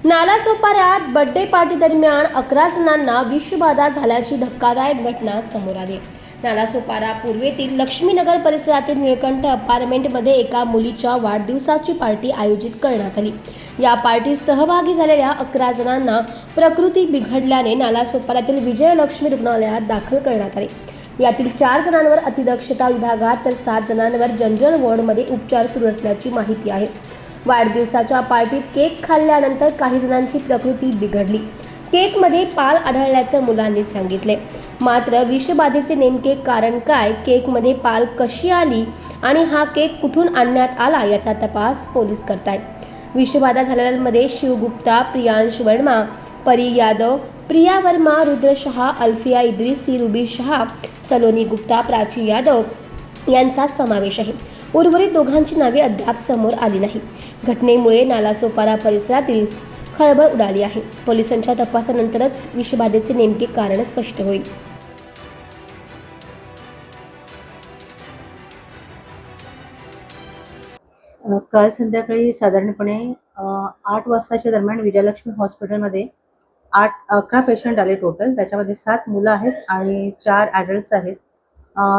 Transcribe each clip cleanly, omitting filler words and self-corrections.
नालासोपाऱ्यात birthday party दरम्यान 11 जणांना विषबाधा झाल्याची धक्कादायक घटना समोर आली. नालासोपारा पूर्वेतील लक्ष्मीनगर परिसरातील निळकंठ अपार्टमेंटमध्ये एका मुलीच्या वाढदिवसाची पार्टी आयोजित करण्यात आली. या पार्टीत सहभागी झालेल्या 11 जणांना प्रकृती बिघडल्याने नालासोपाऱ्यातील विजयलक्ष्मी रुग्णालयात दाखल करण्यात आले. यातील 4 जणांवर अतिदक्षता विभागात तर 7 जणांवर जनरल वॉर्डमध्ये उपचार सुरू असल्याची माहिती आहे. वाढदिवसाच्या पार्टीत केक खाल्ल्यानंतर काही जणांची प्रकृती बिघडली. केकमध्ये पाल आढळल्याचं मुलांनी सांगितले. मात्र विषबाधेचे नेमके कारण काय, केकमध्ये पाल कशी आली आणि हा केक कुठून आणण्यात आला याचा तपास पोलीस करतायत. विषबाधा झालेल्यांमध्ये शिव गुप्ता, प्रियांश वर्मा, परी यादव, प्रिया वर्मा, रुद्र शहा, अल्फिया इद्रिसी, रुबी शहा, सलोनी गुप्ता, प्राची यादव यांचा समावेश आहे. उर्वरित दोघांची नावे अद्याप समोर आली नाही. घटनेमुळे नालासोपारा परिसरातील खळबळ उडाली आहे. पोलिसांच्या तपासानंतरच विषबाधेचे नेमके कारण स्पष्ट होईल. काल संध्याकाळी साधारणपणे 8 वाजताच्या दरम्यान विजयलक्ष्मी हॉस्पिटलमध्ये 11 पेशंट आले टोटल. त्याच्यामध्ये 7 मुलं आहेत आणि 4 ॲडल्ट्स आहेत.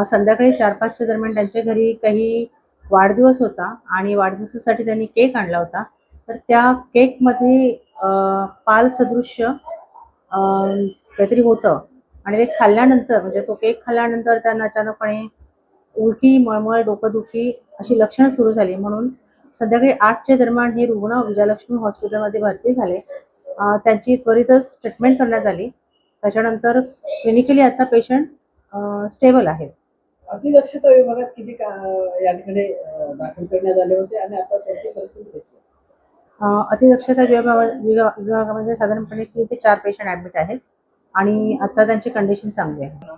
संध्याकाळी 4-5च्या दरम्यान त्यांच्या घरी काही वाढदिवस होता आणि वाढदिवसासाठी त्यांनी केक आणला होता. तर त्या केकमध्ये पाल सदृश्य काहीतरी होतं आणि ते खाल्ल्यानंतर, म्हणजे तो केक खाल्ल्यानंतर त्यांना अचानकपणे उलटी, मळमळ, डोकंदुखी अशी लक्षणं सुरू झाली. म्हणून संध्याकाळी 8च्या दरम्यान हे रुग्ण विजयलक्ष्मी हॉस्पिटलमध्ये भरती झाले. त्यांची त्वरितच ट्रीटमेंट करण्यात आली. त्याच्यानंतर क्लिनिकली आता पेशंट स्टेबल आहेत. अतिदक्षता विभागात किती या ठिकाणी दाखल करण्यात आले होते आणि आता त्यांची परिस्थिती कशी आहे? अतिदक्षता विभागामध्ये साधारणपणे 3 ते 4 पेशंट ॲडमिट आहेत आणि आता त्यांची कंडिशन चांगली आहे.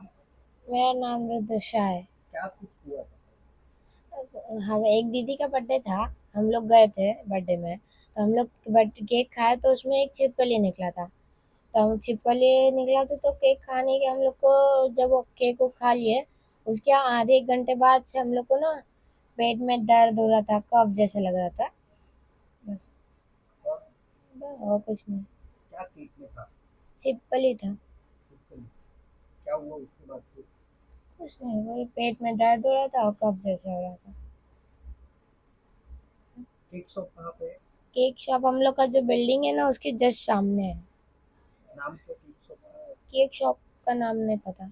मेरा नाम रुद्रशा है। क्या कुछ हुआ था? हम एक दीदी का बर्थडे था, हम लोग गए थे बर्थडे में, तो हम लोग केक खाए तो उसमें एक छिपकली निकला था। तो हम छिपकली निकला था तो केक खाने के हम लोग को, जब वो केक को खा लिए उसके आधे 1 घंटे बाद से हम लोग को ना पेट में दर्द हो रहा था, कफ जैसे लग रहा था। और कुछ नहीं, क्या केक में था? छिपकली था। क्या हुआ उसके बाद फिर? कुछ नहीं, वही पेट में दर्द हो रहा था और कफ जैसा हो रहा था। केक शॉप कहाँ पे है? केक शॉप हम लोग का जो बिल्डिंग है ना उसके जस्ट सामने है। नाम क्या केक शॉप का? केक शॉप का नाम नहीं पता।